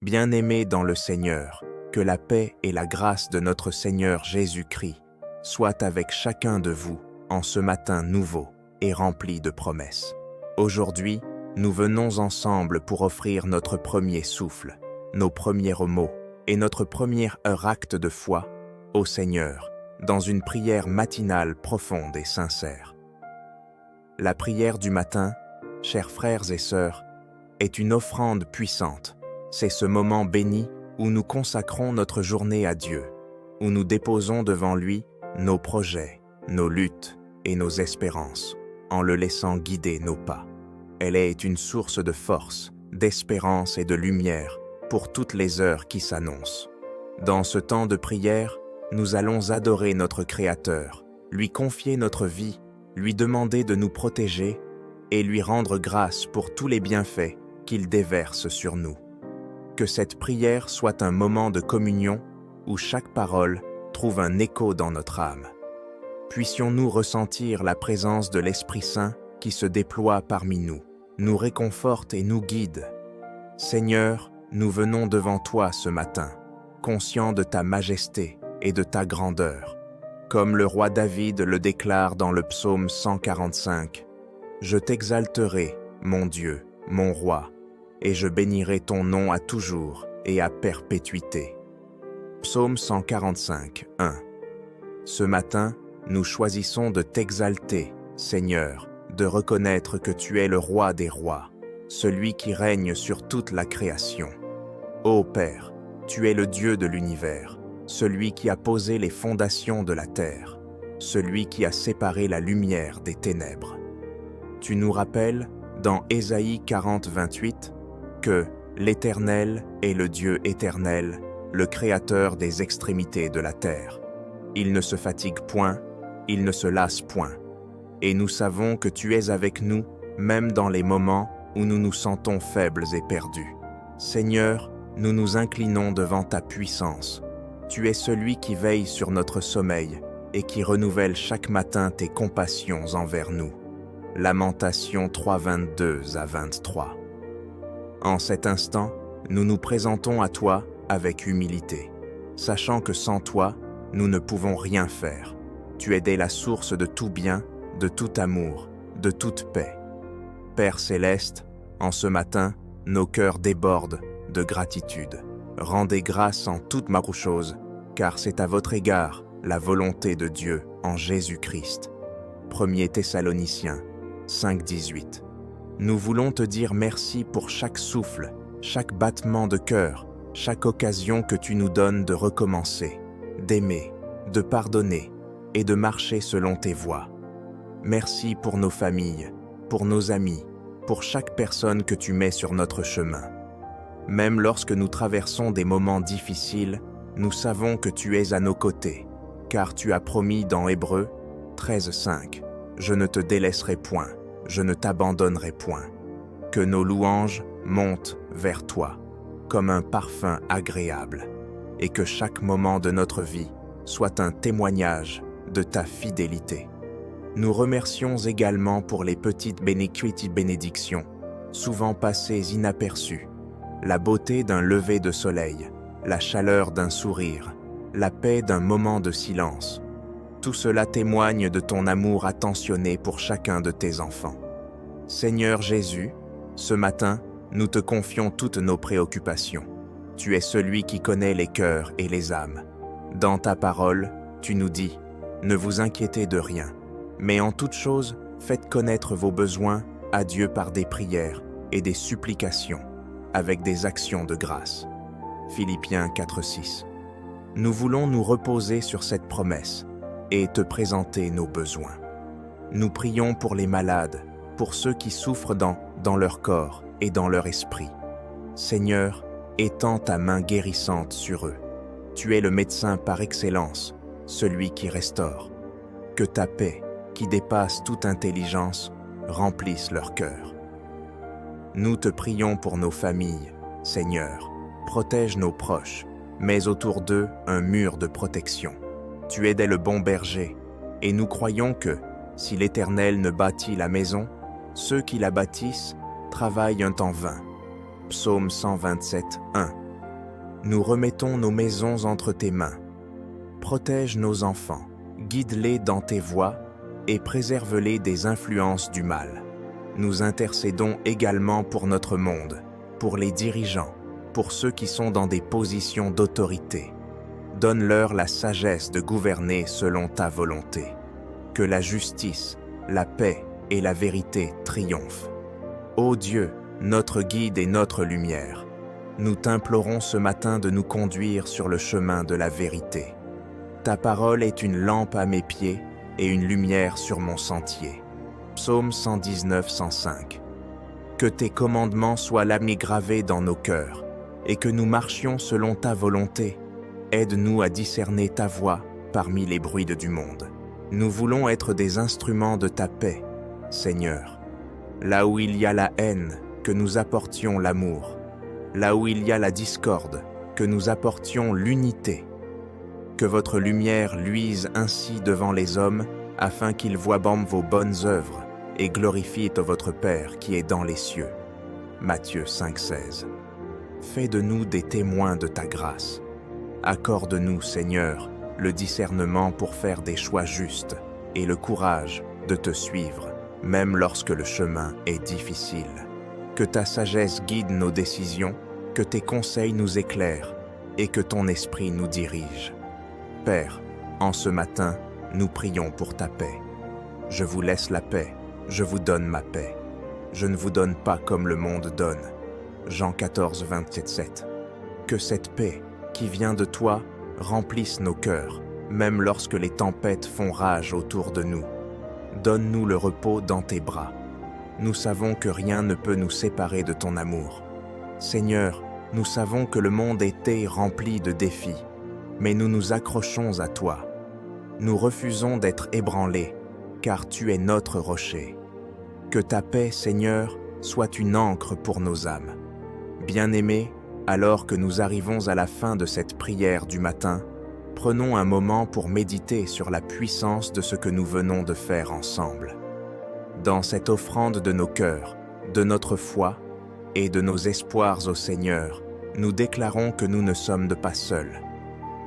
Bien-aimés dans le Seigneur, que la paix et la grâce de notre Seigneur Jésus-Christ soient avec chacun de vous en ce matin nouveau et rempli de promesses. Aujourd'hui, nous venons ensemble pour offrir notre premier souffle, nos premiers mots et notre premier acte de foi au Seigneur, dans une prière matinale profonde et sincère. La prière du matin, chers frères et sœurs, est une offrande puissante. C'est ce moment béni où nous consacrons notre journée à Dieu, où nous déposons devant lui nos projets, nos luttes et nos espérances, en le laissant guider nos pas. Elle est une source de force, d'espérance et de lumière pour toutes les heures qui s'annoncent. Dans ce temps de prière, nous allons adorer notre Créateur, lui confier notre vie, lui demander de nous protéger et lui rendre grâce pour tous les bienfaits qu'il déverse sur nous. Que cette prière soit un moment de communion où chaque parole trouve un écho dans notre âme. Puissions-nous ressentir la présence de l'Esprit Saint qui se déploie parmi nous, nous réconforte et nous guide. Seigneur, nous venons devant toi ce matin, conscients de ta majesté et de ta grandeur. Comme le roi David le déclare dans le psaume 145, « Je t'exalterai, mon Dieu, mon roi, et je bénirai ton nom à toujours et à perpétuité. » Psaume 145, 1. Ce matin, nous choisissons de t'exalter, Seigneur, de reconnaître que tu es le roi des rois, celui qui règne sur toute la création. Ô Père, tu es le Dieu de l'univers, celui qui a posé les fondations de la terre, celui qui a séparé la lumière des ténèbres. Tu nous rappelles, dans Ésaïe 40, 28, que l'Éternel est le Dieu éternel, le Créateur des extrémités de la terre. Il ne se fatigue point, il ne se lasse point. Et nous savons que tu es avec nous, même dans les moments où nous nous sentons faibles et perdus. Seigneur, nous nous inclinons devant ta puissance. Tu es celui qui veille sur notre sommeil et qui renouvelle chaque matin tes compassions envers nous. Lamentations 3, 22 à 23. En cet instant, nous nous présentons à toi avec humilité, sachant que sans toi, nous ne pouvons rien faire. Tu es la source de tout bien, de tout amour, de toute paix. Père céleste, en ce matin, nos cœurs débordent de gratitude. Rendez grâce en toute chose, car c'est à votre égard la volonté de Dieu en Jésus-Christ. 1 Thessaloniciens 5, 18. Nous voulons te dire merci pour chaque souffle, chaque battement de cœur, chaque occasion que tu nous donnes de recommencer, d'aimer, de pardonner et de marcher selon tes voies. Merci pour nos familles, pour nos amis, pour chaque personne que tu mets sur notre chemin. Même lorsque nous traversons des moments difficiles, nous savons que tu es à nos côtés, car tu as promis dans Hébreux 13, 5, « Je ne te délaisserai point, je ne t'abandonnerai point. » Que nos louanges montent vers toi, comme un parfum agréable, et que chaque moment de notre vie soit un témoignage de ta fidélité. Nous remercions également pour les petites bénédictions, souvent passées inaperçues, la beauté d'un lever de soleil, la chaleur d'un sourire, la paix d'un moment de silence. Tout cela témoigne de ton amour attentionné pour chacun de tes enfants. Seigneur Jésus, ce matin, nous te confions toutes nos préoccupations. Tu es celui qui connaît les cœurs et les âmes. Dans ta parole, tu nous dis, « Ne vous inquiétez de rien, mais en toute chose, faites connaître vos besoins à Dieu par des prières et des supplications, avec des actions de grâce. » Philippiens 4, 6. Nous voulons nous reposer sur cette promesse et te présenter nos besoins. Nous prions pour les malades, pour ceux qui souffrent dans leur corps et dans leur esprit. Seigneur, étends ta main guérissante sur eux. Tu es le médecin par excellence, celui qui restaure. Que ta paix, qui dépasse toute intelligence, remplisse leur cœur. Nous te prions pour nos familles, Seigneur. Protège nos proches, mets autour d'eux un mur de protection. Tu es le bon berger, et nous croyons que, si l'Éternel ne bâtit la maison, ceux qui la bâtissent travaillent un temps vain. Psaume 127, 1. Nous remettons nos maisons entre tes mains. Protège nos enfants, guide-les dans tes voies et préserve-les des influences du mal. Nous intercédons également pour notre monde, pour les dirigeants, pour ceux qui sont dans des positions d'autorité. Donne-leur la sagesse de gouverner selon ta volonté. Que la justice, la paix et la vérité triomphent. Ô Dieu, notre guide et notre lumière, nous t'implorons ce matin de nous conduire sur le chemin de la vérité. Ta parole est une lampe à mes pieds et une lumière sur mon sentier. Psaume 119, 105. Que tes commandements soient lami gravés dans nos cœurs et que nous marchions selon ta volonté. Aide-nous à discerner ta voix parmi les bruits du monde. Nous voulons être des instruments de ta paix, Seigneur. Là où il y a la haine, que nous apportions l'amour. Là où il y a la discorde, que nous apportions l'unité. Que votre lumière luise ainsi devant les hommes, afin qu'ils voient vos bonnes œuvres et glorifient votre Père qui est dans les cieux. Matthieu 5,16. Fais de nous des témoins de ta grâce. Accorde-nous, Seigneur, le discernement pour faire des choix justes et le courage de te suivre, même lorsque le chemin est difficile. Que ta sagesse guide nos décisions, que tes conseils nous éclairent et que ton esprit nous dirige. Père, en ce matin, nous prions pour ta paix. Je vous laisse la paix, je vous donne ma paix. Je ne vous donne pas comme le monde donne. Jean 14, 27, 7. Que cette paix, qui vient de toi, remplisse nos cœurs, même lorsque les tempêtes font rage autour de nous. Donne-nous le repos dans tes bras. Nous savons que rien ne peut nous séparer de ton amour. Seigneur, nous savons que le monde était rempli de défis, mais nous nous accrochons à toi. Nous refusons d'être ébranlés, car tu es notre rocher. Que ta paix, Seigneur, soit une ancre pour nos âmes. Bien-aimés, alors que nous arrivons à la fin de cette prière du matin, prenons un moment pour méditer sur la puissance de ce que nous venons de faire ensemble. Dans cette offrande de nos cœurs, de notre foi et de nos espoirs au Seigneur, nous déclarons que nous ne sommes pas seuls.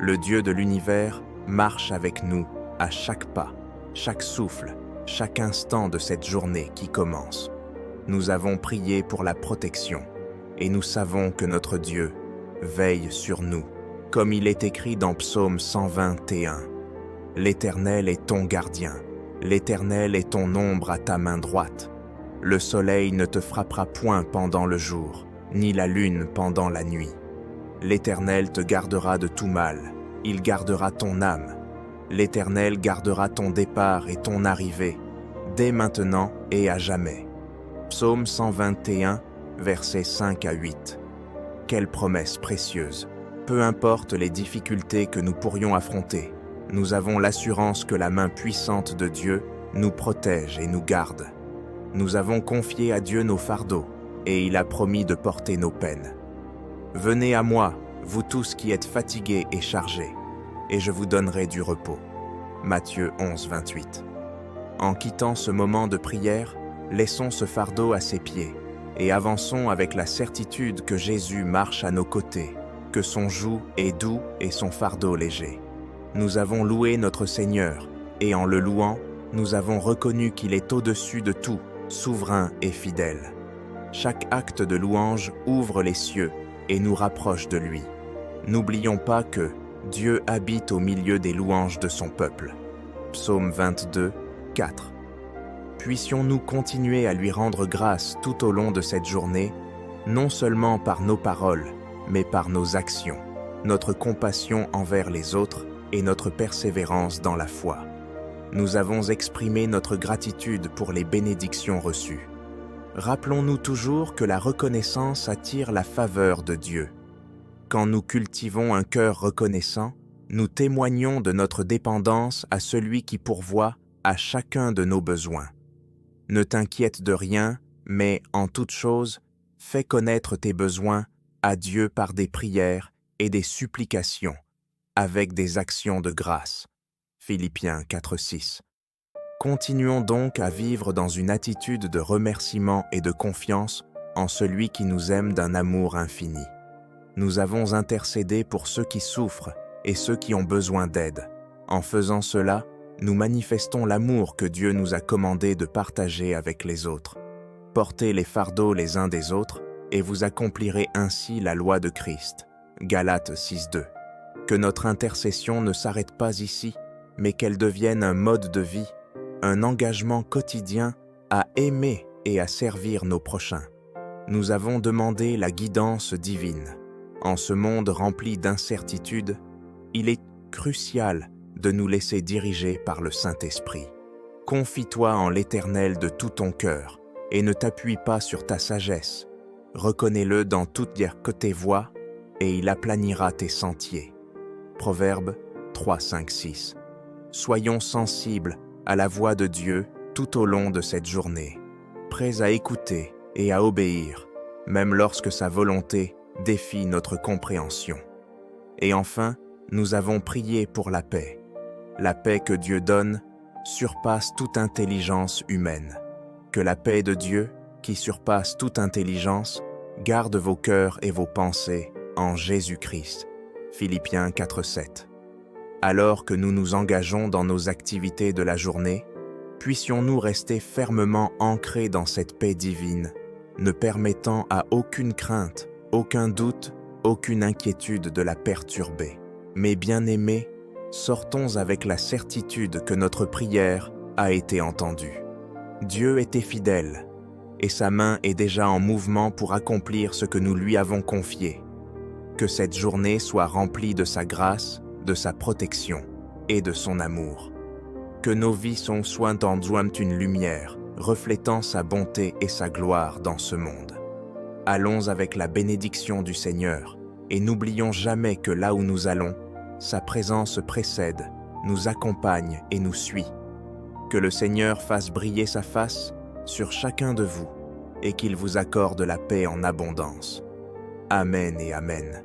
Le Dieu de l'univers marche avec nous à chaque pas, chaque souffle, chaque instant de cette journée qui commence. Nous avons prié pour la protection et nous savons que notre Dieu veille sur nous, comme il est écrit dans Psaume 121. L'Éternel est ton gardien, l'Éternel est ton ombre à ta main droite. Le soleil ne te frappera point pendant le jour, ni la lune pendant la nuit. L'Éternel te gardera de tout mal, il gardera ton âme. L'Éternel gardera ton départ et ton arrivée, dès maintenant et à jamais. Psaume 121, versets 5 à 8. Quelle promesse précieuse! Peu importe les difficultés que nous pourrions affronter, nous avons l'assurance que la main puissante de Dieu nous protège et nous garde. Nous avons confié à Dieu nos fardeaux, et il a promis de porter nos peines. Venez à moi, vous tous qui êtes fatigués et chargés, et je vous donnerai du repos. Matthieu 11, 28. En quittant ce moment de prière, laissons ce fardeau à ses pieds, et avançons avec la certitude que Jésus marche à nos côtés, que son joug est doux et son fardeau léger. Nous avons loué notre Seigneur, et en le louant, nous avons reconnu qu'il est au-dessus de tout, souverain et fidèle. Chaque acte de louange ouvre les cieux et nous rapproche de lui. N'oublions pas que Dieu habite au milieu des louanges de son peuple. Psaume 22, 4. Puissions-nous continuer à lui rendre grâce tout au long de cette journée, non seulement par nos paroles, mais par nos actions, notre compassion envers les autres et notre persévérance dans la foi. Nous avons exprimé notre gratitude pour les bénédictions reçues. Rappelons-nous toujours que la reconnaissance attire la faveur de Dieu. Quand nous cultivons un cœur reconnaissant, nous témoignons de notre dépendance à celui qui pourvoit à chacun de nos besoins. Ne t'inquiète de rien, mais en toute chose, fais connaître tes besoins à Dieu par des prières et des supplications, avec des actions de grâce. Philippiens 4:6. Continuons donc à vivre dans une attitude de remerciement et de confiance en celui qui nous aime d'un amour infini. nous avons intercédé pour ceux qui souffrent et ceux qui ont besoin d'aide. En faisant cela, nous manifestons l'amour que Dieu nous a commandé de partager avec les autres. Portez les fardeaux les uns des autres et vous accomplirez ainsi la loi de Christ. Galates 6:2. Que notre intercession ne s'arrête pas ici, mais qu'elle devienne un mode de vie, un engagement quotidien à aimer et à servir nos prochains. Nous avons demandé la guidance divine. En ce monde rempli d'incertitudes, il est crucial de nous laisser diriger par le Saint-Esprit. Confie-toi en l'Éternel de tout ton cœur et ne t'appuie pas sur ta sagesse. Reconnais-le dans toutes tes voies et il aplanira tes sentiers. Proverbe 3, 5, 6. Soyons sensibles à la voix de Dieu tout au long de cette journée, prêts à écouter et à obéir, même lorsque sa volonté défie notre compréhension. Et enfin, nous avons prié pour la paix. La paix que Dieu donne surpasse toute intelligence humaine. Que la paix de Dieu, qui surpasse toute intelligence, garde vos cœurs et vos pensées en Jésus-Christ. Philippiens 4, 7. Alors que nous nous engageons dans nos activités de la journée, puissions-nous rester fermement ancrés dans cette paix divine, ne permettant à aucune crainte, aucun doute, aucune inquiétude de la perturber. Mais bien-aimés, sortons avec la certitude que notre prière a été entendue. Dieu était fidèle, et sa main est déjà en mouvement pour accomplir ce que nous lui avons confié. Que cette journée soit remplie de sa grâce, de sa protection et de son amour. Que nos vies soient une lumière, reflétant sa bonté et sa gloire dans ce monde. Allons avec la bénédiction du Seigneur, et n'oublions jamais que là où nous allons, sa présence précède, nous accompagne et nous suit. Que le Seigneur fasse briller sa face sur chacun de vous, et qu'il vous accorde la paix en abondance. Amen et Amen.